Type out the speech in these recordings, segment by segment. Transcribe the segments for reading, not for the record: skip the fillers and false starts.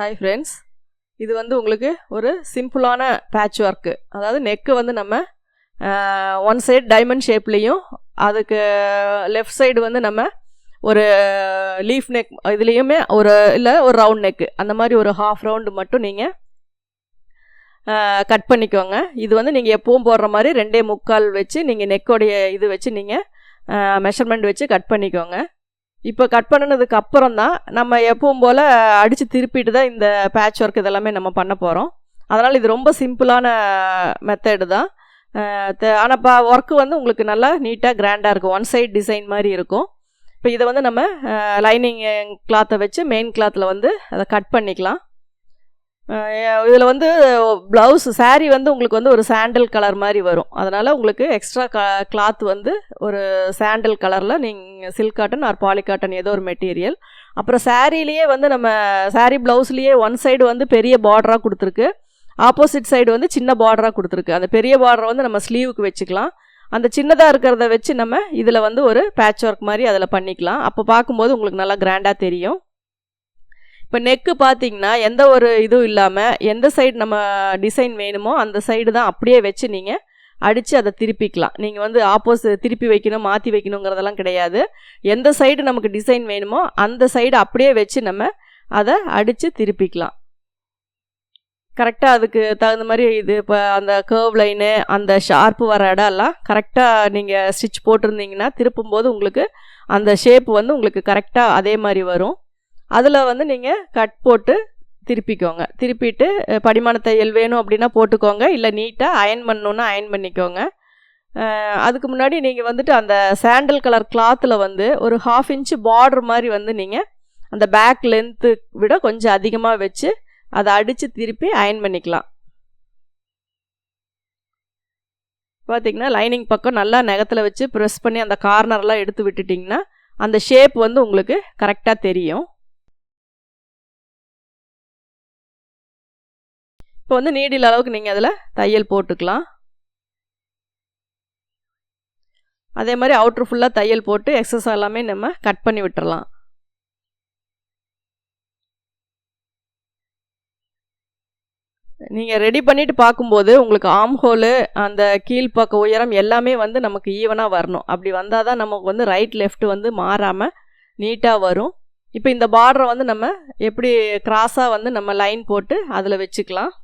Hi friends, இது வந்து உங்களுக்கு ஒரு சிம்பிளான பேட்ச் ஒர்க்கு. அதாவது நெக்கு வந்து நம்ம ஒன் சைடு டைமண்ட் ஷேப்லேயும் அதுக்கு லெஃப்ட் சைடு வந்து நம்ம ஒரு லீஃப் நெக் இதுலேயுமே ஒரு இல்லை ஒரு ரவுண்ட் நெக்கு அந்த மாதிரி ஒரு ஹாஃப் ரவுண்டு மட்டும் நீங்கள் கட் பண்ணிக்கோங்க. இது வந்து நீங்கள் எப்பவும் போடுற மாதிரி 2.25 வச்சு நீங்கள் நெக்கோடைய இது வச்சு நீங்கள் மெஷர்மெண்ட் வச்சு கட் பண்ணிக்கோங்க. இப்போ கட் பண்ணினதுக்கு அப்புறம் தான் நம்ம எப்பவும் போல் அடித்து திருப்பிட்டு தான் இந்த பேட்ச் ஒர்க் இதெல்லாமே நம்ம பண்ண போகிறோம். அதனால் இது ரொம்ப சிம்பிளான மெத்தடு தான். ஆனால் ஒர்க்கு வந்து உங்களுக்கு நல்லா நீட்டாக கிராண்டாக இருக்கும். ஒன் சைடு டிசைன் மாதிரி இருக்கும். இப்போ இதை வந்து நம்ம லைனிங் கிளாத்தை வச்சு மெயின் கிளாத்தில் வந்து அதை கட் பண்ணிக்கலாம். இதில் வந்து ப்ளவுஸ் saree வந்து உங்களுக்கு வந்து ஒரு சாண்டல் கலர் மாதிரி வரும். அதனால் உங்களுக்கு எக்ஸ்ட்ரா கிளாத் வந்து ஒரு சாண்டல் கலரில் நீங்கள் silk cotton or poly cotton ஏதோ ஒரு மெட்டீரியல். அப்புறம் சாரீலேயே வந்து நம்ம saree ப்ளவுஸ்லேயே ஒன் சைடு வந்து பெரிய பார்டராக கொடுத்துருக்கு, ஆப்போசிட் சைடு வந்து சின்ன பார்டராக கொடுத்துருக்கு. அந்த பெரிய பார்டரை வந்து நம்ம ஸ்லீவுக்கு வச்சுக்கலாம். அந்த சின்னதாக இருக்கிறத வச்சு நம்ம இதில் வந்து ஒரு பேட்ச் ஒர்க் மாதிரி அதில் பண்ணிக்கலாம். அப்போ பார்க்கும்போது உங்களுக்கு நல்லா கிராண்டாக தெரியும். இப்போ நெக்கு பார்த்தீங்கன்னா எந்த ஒரு இதுவும் இல்லாமல் எந்த சைடு நம்ம டிசைன் வேணுமோ அந்த சைடு தான் அப்படியே வச்சு நீங்கள் அடித்து அதை திருப்பிக்கலாம். நீங்கள் வந்து திருப்பி வைக்கணும் மாற்றி வைக்கணுங்கிறதெல்லாம் கிடையாது. எந்த சைடு நமக்கு டிசைன் வேணுமோ அந்த சைடு அப்படியே வச்சு நம்ம அதை அடித்து திருப்பிக்கலாம். கரெக்டாக அதுக்கு தகுந்த மாதிரி இது இப்போ அந்த கர்வ் லைனு அந்த ஷார்ப்பு வர இடம்லாம் கரெக்டாக நீங்கள் ஸ்டிச் போட்டிருந்தீங்கன்னா திருப்பும்போது உங்களுக்கு அந்த ஷேப் வந்து உங்களுக்கு கரெக்டாக அதே மாதிரி வரும். அதில் வந்து நீங்கள் கட் போட்டு திருப்பிக்கோங்க. திருப்பிட்டு படிமான தையல் வேணும் அப்படின்னா போட்டுக்கோங்க, இல்லை நீட்டாக அயன் பண்ணணுன்னா அயன் பண்ணிக்கோங்க. அதுக்கு முன்னாடி நீங்கள் வந்துட்டு அந்த சாண்டல் கலர் கிளாத்தில் வந்து ஒரு 1/2 இன்ச்சு பார்டர் மாதிரி வந்து நீங்கள் அந்த பேக் லென்த்து விட கொஞ்சம் அதிகமாக வச்சு அதை அடித்து திருப்பி அயன் பண்ணிக்கலாம். பார்த்திங்கன்னா லைனிங் பக்கம் நல்லா நகத்தில் வச்சு ப்ரெஸ் பண்ணி அந்த கார்னர்லாம் எடுத்து விட்டுட்டிங்கன்னா அந்த ஷேப் வந்து உங்களுக்கு கரெக்டாக தெரியும். இப்போ வந்து நீடில் அளவுக்கு நீங்கள் அதில் தையல் போட்டுக்கலாம். அதே மாதிரி அவுட்ரு ஃபுல்லாக தையல் போட்டு எக்ஸஸ் எல்லாமே நம்ம கட் பண்ணி விட்டுறலாம். நீங்கள் ரெடி பண்ணிவிட்டு பார்க்கும்போது உங்களுக்கு ஆம் ஹோலு அந்த கீழ்ப்பக்க உயரம் எல்லாமே வந்து நமக்கு ஈவனாக வரணும். அப்படி வந்தால் தான் நமக்கு வந்து ரைட் லெஃப்ட் வந்து மாறாமல் நீட்டாக வரும். இப்போ இந்த பார்டரை வந்து நம்ம எப்படி கிராஸாக வந்து நம்ம லைன் போட்டு அதில் வச்சுக்கலாம்.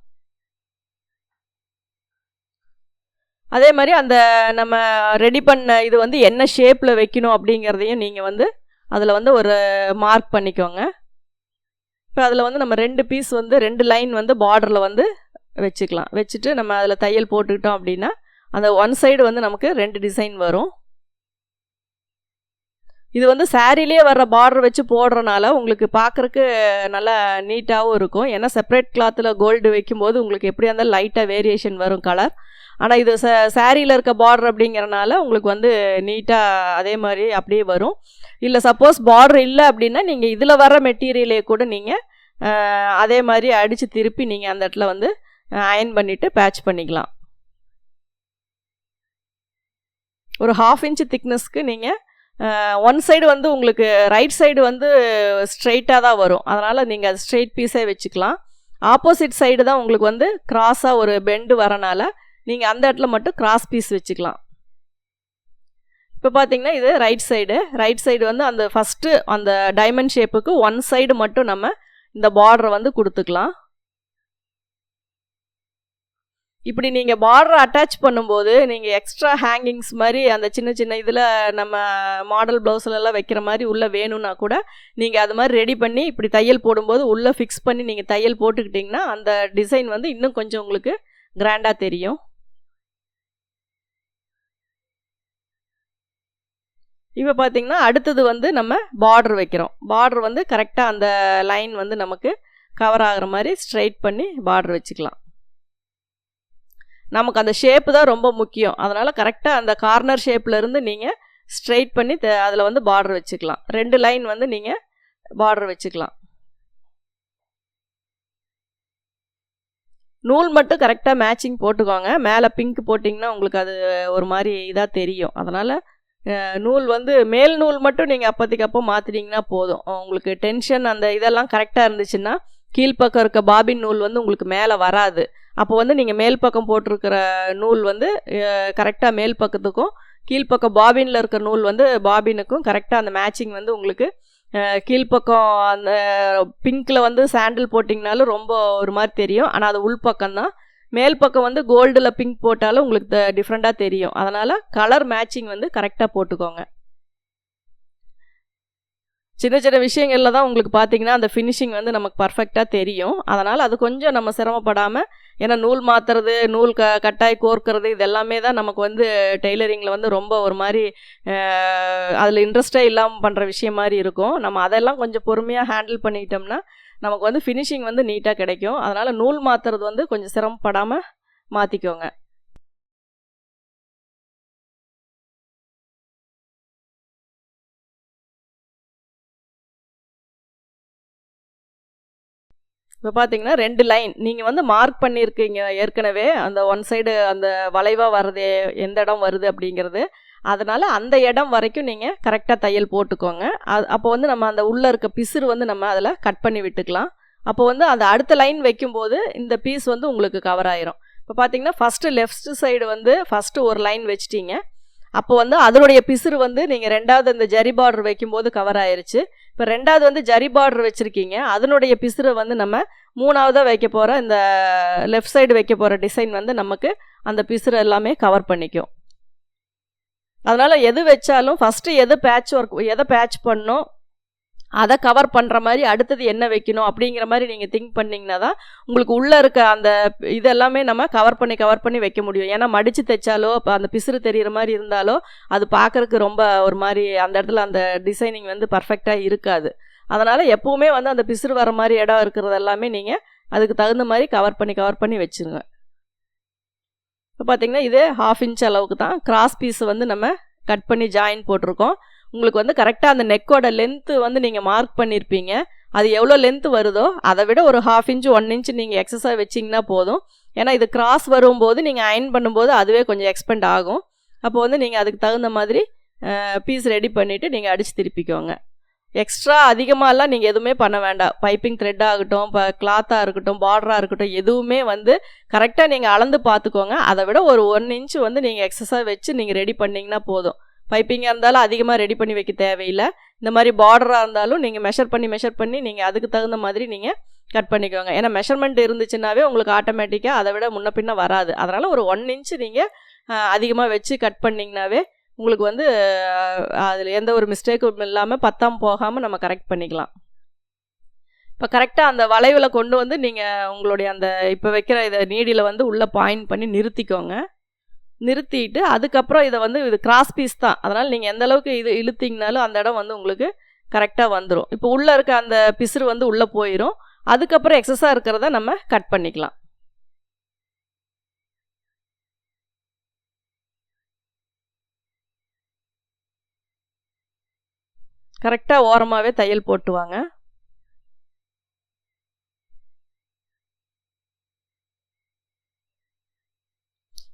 அதே மாதிரி அந்த நம்ம ரெடி பண்ண இது வந்து என்ன ஷேப்பில் வைக்கணும் அப்படிங்கிறதையும் நீங்கள் வந்து அதில் வந்து ஒரு மார்க் பண்ணிக்கோங்க. இப்போ அதில் வந்து நம்ம 2 பீஸ் வந்து 2 லைன் வந்து பார்டரில் வந்து வச்சுக்கலாம். வச்சுட்டு நம்ம அதில் தையல் போட்டுக்கிட்டோம் அப்படின்னா அந்த ஒன் சைடு வந்து நமக்கு 2 டிசைன் வரும். இது வந்து சாரீலேயே வர்ற பார்டர் வச்சு போடுறனால உங்களுக்கு பார்க்குறக்கு நல்லா நீட்டாகவும் இருக்கும். ஏன்னா செப்பரேட் கிளாத்தில் கோல்டு வைக்கும்போது உங்களுக்கு எப்படியா இருந்தாலும் லைட்டாக வேரியேஷன் வரும் கலர். ஆனால் இது சாரியில் இருக்க பார்டர் அப்படிங்கிறனால உங்களுக்கு வந்து நீட்டாக அதே மாதிரி அப்படியே வரும். இல்லை சப்போஸ் பார்டர் இல்லை அப்படின்னா நீங்கள் இதில் வர மெட்டீரியலே கூட நீங்கள் அதே மாதிரி அடித்து திருப்பி நீங்கள் அந்த இடத்துல வந்து அயன் பண்ணிவிட்டு பேட்ச் பண்ணிக்கலாம். ஒரு 1/2 இன்ச்சு திக்னஸ்க்கு நீங்கள் ஒன் சைடு வந்து உங்களுக்கு ரைட் சைடு வந்து ஸ்ட்ரெயிட்டாக தான் வரும். அதனால் நீங்கள் அது ஸ்ட்ரெயிட் பீஸே வச்சுக்கலாம். ஆப்போசிட் சைடு தான் உங்களுக்கு வந்து கிராஸாக ஒரு பெண்டு வரனால நீங்கள் அந்த இடத்துல மட்டும் கிராஸ் பீஸ் வச்சுக்கலாம். இப்போ பார்த்தீங்கன்னா இது ரைட் சைடு வந்து அந்த ஃபஸ்ட்டு அந்த டைமண்ட் ஷேப்புக்கு ஒன் சைடு மட்டும் நம்ம இந்த பார்டரை வந்து கொடுத்துக்கலாம். இப்படி நீங்கள் பார்டரை அட்டாச் பண்ணும்போது நீங்கள் எக்ஸ்ட்ரா ஹேங்கிங்ஸ் மாதிரி அந்த சின்ன சின்ன இதில் நம்ம மாடல் ப்ளவுஸ்லலாம் வைக்கிற மாதிரி உள்ளே வேணும்னா கூட நீங்கள் அது மாதிரி ரெடி பண்ணி இப்படி தையல் போடும்போது உள்ளே ஃபிக்ஸ் பண்ணி நீங்கள் தையல் போட்டுக்கிட்டிங்கன்னா அந்த டிசைன் வந்து இன்னும் கொஞ்சம் உங்களுக்கு கிராண்டாக தெரியும். இப்போ பார்த்திங்கன்னா அடுத்தது வந்து நம்ம பார்டர் வைக்கிறோம். பார்டர் வந்து கரெக்டாக அந்த லைன் வந்து நமக்கு கவர் ஆகிற மாதிரி ஸ்ட்ரைட் பண்ணி பார்டர் வச்சுக்கலாம். நமக்கு அந்த ஷேப்பு தான் ரொம்ப முக்கியம். அதனால் கரெக்டாக அந்த கார்னர் ஷேப்லேருந்து நீங்கள் ஸ்ட்ரைட் பண்ணி அதில் வந்து பார்டர் வச்சுக்கலாம். 2 லைன் வந்து நீங்கள் பார்டர் வச்சுக்கலாம். நூல் மட்டும் கரெக்டாக மேட்சிங் போட்டுக்கோங்க. மேலே பிங்க் போட்டிங்கன்னா உங்களுக்கு அது ஒரு மாதிரி இதாக தெரியும். அதனால் நூல் வந்து மேல் நூல் மட்டும் நீங்கள் அப்போதைக்கு அப்போ மாற்றிட்டிங்கன்னா போதும். உங்களுக்கு டென்ஷன் அந்த இதெல்லாம் கரெக்டாக இருந்துச்சுன்னா கீழ்ப்பக்கம் இருக்க பாபின் நூல் வந்து உங்களுக்கு மேலே வராது. அப்போ வந்து நீங்கள் மேல் பக்கம் போட்டிருக்கிற நூல் வந்து கரெக்டாக மேல் பக்கத்துக்கும் கீழ்ப்பக்கம் பாபினில் இருக்க நூல் வந்து பாபினுக்கும் கரெக்டாக அந்த மேட்சிங் வந்து உங்களுக்கு கீழ்ப்பக்கம் அந்த பிங்க்கில் வந்து சாண்டில் போட்டிங்கனாலும் ரொம்ப ஒரு மாதிரி தெரியும். ஆனால் அது உள்பக்கம் தான். மேல் பக்கம் வந்து கோல்டில் பிங்க் போட்டாலும் உங்களுக்கு டிஃப்ரெண்ட்டாக தெரியும். அதனால் கலர் மேட்சிங் வந்து கரெக்டாக போட்டுக்கோங்க. சின்ன சின்ன விஷயங்களில் தான் உங்களுக்கு பார்த்தீங்கன்னா அந்த ஃபினிஷிங் வந்து நமக்கு பர்ஃபெக்டாக தெரியும். அதனால் அது கொஞ்சம் நம்ம சிரமப்படாமல், ஏன்னா நூல் மாற்றுறது, நூல் கட்டாய் கோர்க்கிறது, இது எல்லாமே தான் நமக்கு வந்து டெய்லரிங்கில் வந்து ரொம்ப ஒரு மாதிரி அதில் இன்ட்ரெஸ்டே இல்லாமல் பண்ணுற விஷயம் மாதிரி இருக்கும். நம்ம அதெல்லாம் கொஞ்சம் பொறுமையாக ஹேண்டில் பண்ணிக்கிட்டோம்னா நமக்கு வந்து ஃபினிஷிங் வந்து நீட்டாக கிடைக்கும். அதனால் நூல் மாற்றுறது வந்து கொஞ்சம் சிரமப்படாமல் மாற்றிக்கோங்க. இப்போ பார்த்தீங்கன்னா 2 லைன் நீங்கள் வந்து மார்க் பண்ணியிருக்கீங்க ஏற்கனவே, அந்த ஒன் சைடு அந்த வளைவாக வர்றது எந்த இடம் வருது அப்படிங்கிறது. அதனால் அந்த இடம் வரைக்கும் நீங்கள் கரெக்டாக தையல் போட்டுக்கோங்க. அப்போ வந்து நம்ம அந்த உள்ளே இருக்க பிசுறு வந்து நம்ம அதில் கட் பண்ணி விட்டுக்கலாம். அப்போ வந்து அந்த அடுத்த லைன் வைக்கும்போது இந்த பீஸ் வந்து உங்களுக்கு கவர் ஆயிரும். இப்போ பார்த்தீங்கன்னா ஃபஸ்ட்டு லெஃப்ட் சைடு வந்து ஃபஸ்ட்டு ஒரு லைன் வச்சிட்டிங்க. அப்போ வந்து அதனுடைய பிசுறு வந்து நீங்கள் 2வது இந்த ஜரி பார்டர் வைக்கும்போது கவர் ஆயிருச்சு. இப்போ 2வது வந்து ஜரி பார்டர் வச்சுருக்கீங்க, அதனுடைய பிசுறு வந்து நம்ம 3வதாக வைக்க போகிற இந்த லெஃப்ட் சைடு வைக்க போகிற டிசைன் வந்து நமக்கு அந்த பிசுறு எல்லாமே கவர் பண்ணிக்கும். அதனால் எது வச்சாலும் ஃபஸ்ட்டு எதை பேட்ச் பண்ணணும், அதை கவர் பண்ணுற மாதிரி அடுத்தது என்ன வைக்கணும் அப்படிங்கிற மாதிரி நீங்கள் திங்க் பண்ணிங்கன்னா தான் உங்களுக்கு உள்ளே இருக்க அந்த இதெல்லாமே நம்ம கவர் பண்ணி வைக்க முடியும். ஏன்னா மடித்து தைச்சாலோ இப்போ அந்த பிசுறு தெரிகிற மாதிரி இருந்தாலோ அது பார்க்குறக்கு ரொம்ப ஒரு மாதிரி அந்த இடத்துல அந்த டிசைனிங் வந்து பர்ஃபெக்டாக இருக்காது. அதனால் எப்போவுமே வந்து அந்த பிசுறு வர மாதிரி இடம் இருக்கிறது எல்லாமே நீங்கள் அதுக்கு தகுந்த மாதிரி கவர் பண்ணி வச்சுருங்க. இப்போ பார்த்திங்கன்னா இது 1/2 இன்ச் அளவுக்கு தான் கிராஸ் பீஸ் வந்து நம்ம கட் பண்ணி ஜாயின் போட்டிருக்கோம். உங்களுக்கு வந்து கரெக்டாக அந்த நெக்கோட லென்த்து வந்து நீங்கள் மார்க் பண்ணியிருப்பீங்க. அது எவ்வளோ லென்த்து வருதோ அதை விட ஒரு 1/2 இன்ச் 1 இன்ச் நீங்கள் எக்ஸஸாக வச்சிங்கன்னா போதும். ஏன்னா இது கிராஸ் வரும்போது நீங்கள் அயன் பண்ணும்போது அதுவே கொஞ்சம் எக்ஸ்பெண்ட் ஆகும். அப்போ வந்து நீங்கள் அதுக்கு தகுந்த மாதிரி பீஸ் ரெடி பண்ணிவிட்டு நீங்கள் அடித்து திருப்பிக்கோங்க. எக்ஸ்ட்ரா அதிகமாகலாம் நீங்கள் எதுவுமே பண்ண வேண்டாம். பைப்பிங் த்ரெட் ஆகட்டும், இப்போ கிளாத்தாக இருக்கட்டும், பார்டராக இருக்கட்டும், எதுவுமே வந்து கரெக்டாக நீங்கள் அளந்து பார்த்துக்கோங்க. அதை விட ஒரு 1 இன்ச் வந்து நீங்கள் எக்ஸஸாக வச்சு நீங்கள் ரெடி பண்ணிங்கன்னா போதும். பைப்பிங்காக இருந்தாலும் அதிகமாக ரெடி பண்ணி வைக்க தேவையில்லை. இந்த மாதிரி பார்டராக இருந்தாலும் நீங்கள் மெஷர் பண்ணி நீங்கள் அதுக்கு தகுந்த மாதிரி நீங்கள் கட் பண்ணிக்கோங்க. ஏன்னா மெஷர்மெண்ட் இருந்துச்சுன்னாவே உங்களுக்கு ஆட்டோமேட்டிக்காக அதை விட முன்ன பின்ன வராது. அதனால் ஒரு 1 இன்ச் நீங்கள் அதிகமாக வச்சு கட் பண்ணிங்கனாவே உங்களுக்கு வந்து அதில் எந்த ஒரு மிஸ்டேக்கும் இல்லாமல் பத்தாம் போகாமல் நம்ம கரெக்ட் பண்ணிக்கலாம். இப்போ கரெக்டாக அந்த வளைவில் கொண்டு வந்து நீங்கள் உங்களுடைய அந்த இப்போ வைக்கிற இதை நீடியில் வந்து உள்ளே பாயிண்ட் பண்ணி நிறுத்திக்கோங்க. நிறுத்திட்டு அதுக்கப்புறம் இதை வந்து இது கிராஸ் பீஸ் தான், அதனால் நீங்கள் எந்த அளவுக்கு இது இழுத்திங்கனாலும் அந்த இடம் வந்து உங்களுக்கு கரெக்டாக வந்துடும். இப்போ உள்ளே இருக்க அந்த பிசுறு வந்து உள்ளே போயிடும். அதுக்கப்புறம் எக்ஸஸாக இருக்கிறத நம்ம கட் பண்ணிக்கலாம். கரெக்டாக ஓரமாகவே தையல் போட்டுவாங்க.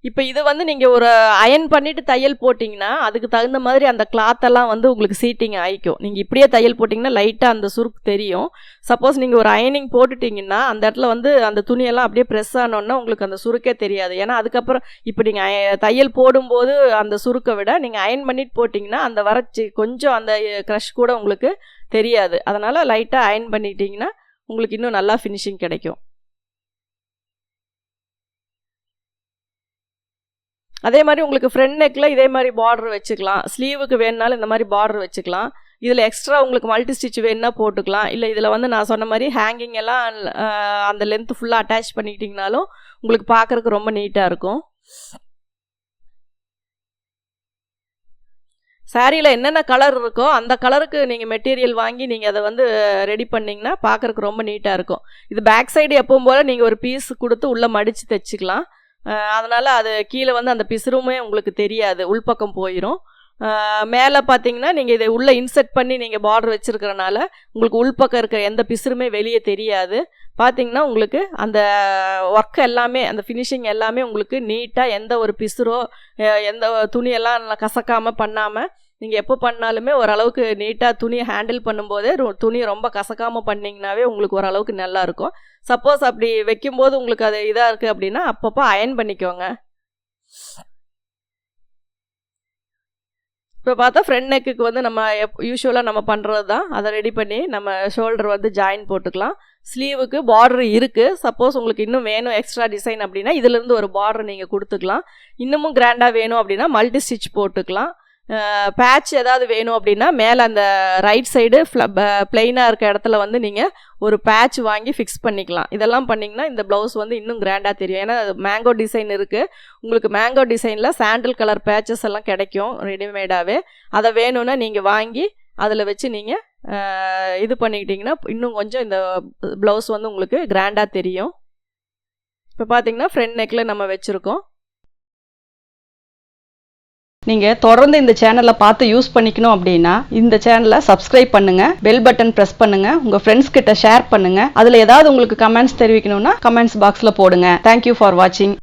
இப்போ இது வந்து நீங்கள் ஒரு அயன் பண்ணிவிட்டு தையல் போட்டிங்கன்னா அதுக்கு தகுந்த மாதிரி அந்த கிளாத்தெல்லாம் வந்து உங்களுக்கு சீட்டிங் ஆகிக்கும். நீங்கள் இப்படியே தையல் போட்டிங்கன்னா லைட்டாக அந்த சுருக்கு தெரியும். சப்போஸ் நீங்கள் ஒரு அயனிங் போட்டுட்டிங்கன்னா அந்த இடத்துல வந்து அந்த துணியெல்லாம் அப்படியே ப்ரெஸ் ஆனோன்னா உங்களுக்கு அந்த சுருக்கே தெரியாது. ஏன்னா அதுக்கப்புறம் இப்போ நீங்கள் தையல் போடும்போது அந்த சுருக்கை விட நீங்கள் அயன் பண்ணிட்டு போட்டிங்கன்னா அந்த வறட்சி கொஞ்சம் அந்த க்ரஷ் கூட உங்களுக்கு தெரியாது. அதனால் லைட்டாக அயன் பண்ணிட்டிங்கன்னா உங்களுக்கு இன்னும் நல்லா ஃபினிஷிங் கிடைக்கும். அதே மாதிரி உங்களுக்கு ஃப்ரண்ட் நெக்கில் இதே மாதிரி பார்டர் வச்சுக்கலாம். ஸ்லீவுக்கு வேணுனாலும் இந்த மாதிரி பார்டர் வச்சுக்கலாம். இதில் எக்ஸ்ட்ரா உங்களுக்கு மல்டி ஸ்டிச் வேணுன்னா போட்டுக்கலாம். இல்லை இதில் வந்து நான் சொன்ன மாதிரி ஹேங்கிங் எல்லாம் அந்த லென்த்து ஃபுல்லாக அட்டாச் பண்ணிக்கிட்டிங்கனாலும் உங்களுக்கு பார்க்குறக்கு ரொம்ப நீட்டாக இருக்கும். சாரியில் என்னென்ன கலர் இருக்கோ அந்த கலருக்கு நீங்கள் மெட்டீரியல் வாங்கி நீங்கள் அதை வந்து ரெடி பண்ணிங்கன்னா பார்க்குறக்கு ரொம்ப நீட்டாக இருக்கும். இது பேக் சைடு எப்பவும் போல் நீங்கள் ஒரு பீஸ் கொடுத்து உள்ளே மடித்து தைச்சிக்கலாம். அதனால் அது கீழே வந்து அந்த பிசுறுமே உங்களுக்கு தெரியாது, உள்பக்கம் போயிடும். மேலே பார்த்தீங்கன்னா நீங்கள் இதை உள்ளே இன்செர்ட் பண்ணி நீங்கள் பார்டர் வச்சுருக்கிறனால உங்களுக்கு உள்பக்கம் இருக்கிற எந்த பிசுறுமே வெளியே தெரியாது. பார்த்தீங்கன்னா உங்களுக்கு அந்த ஒர்க் எல்லாமே அந்த ஃபினிஷிங் எல்லாமே உங்களுக்கு நீட்டாக எந்த ஒரு பிசுறோ எந்த துணியெல்லாம் கசக்காமல் பண்ணாமல் நீங்கள் எப்போ பண்ணாலுமே ஓரளவுக்கு நீட்டாக துணியை ஹேண்டில் பண்ணும்போதே துணி ரொம்ப கசக்காமல் பண்ணிங்கனாவே உங்களுக்கு ஓரளவுக்கு நல்லாயிருக்கும். சப்போஸ் அப்படி வைக்கும்போது உங்களுக்கு அது இதாக இருக்குது அப்படின்னா அப்பப்போ அயன் பண்ணிக்கோங்க. இப்போ பார்த்தா ஃப்ரண்ட் நெக்குக்கு வந்து நம்ம யூஸ்வலாக நம்ம பண்ணுறது தான். அதை ரெடி பண்ணி நம்ம ஷோல்டர் வந்து ஜாயின் போட்டுக்கலாம். ஸ்லீவுக்கு பார்டர் இருக்குது. சப்போஸ் உங்களுக்கு இன்னும் வேணும் எக்ஸ்ட்ரா டிசைன் அப்படின்னா இதிலேருந்து ஒரு பார்டர் நீங்கள் கொடுத்துக்கலாம். இன்னமும் கிராண்டாக வேணும் அப்படின்னா மல்டி ஸ்டிச் போட்டுக்கலாம். பேட்ச் ஏதாவது வேணும் அப்படின்னா மேலே அந்த ரைட் சைடு பிளெயினாக இருக்க இடத்துல வந்து நீங்கள் ஒரு பேட்ச் வாங்கி ஃபிக்ஸ் பண்ணிக்கலாம். இதெல்லாம் பண்ணிங்கன்னா இந்த ப்ளவுஸ் வந்து இன்னும் கிராண்டாக தெரியும். ஏன்னா மேங்கோ டிசைன் இருக்குது. உங்களுக்கு மேங்கோ டிசைனில் சாண்டில் கலர் பேட்சஸ் எல்லாம் கிடைக்கும் ரெடிமேடாகவே. அதை வேணும்னா நீங்கள் வாங்கி அதில் வச்சு நீங்கள் இது பண்ணிக்கிட்டிங்கன்னா இன்னும் கொஞ்சம் இந்த ப்ளவுஸ் வந்து உங்களுக்கு கிராண்டாக தெரியும். இப்போ பார்த்தீங்கன்னா ஃப்ரண்ட் நெக்கில் நம்ம வச்சுருக்கோம். நீங்கள் தொடர்ந்து இந்த சேனலை பார்த்து யூஸ் பண்ணிக்கணும் அப்படின்னா இந்த சேனலை சப்ஸ்கிரைப் பண்ணுங்கள், பெல் பட்டன் ப்ரெஸ் பண்ணுங்கள், உங்கள் ஃப்ரெண்ட்ஸ் கிட்ட ஷேர் பண்ணுங்கள். அதில் ஏதாவது உங்களுக்கு கமெண்ட்ஸ் தெரிவிக்கணும்னா கமெண்ட்ஸ் பாக்ஸில் போடுங்க. தேங்க்யூ ஃபார் வாட்சிங்.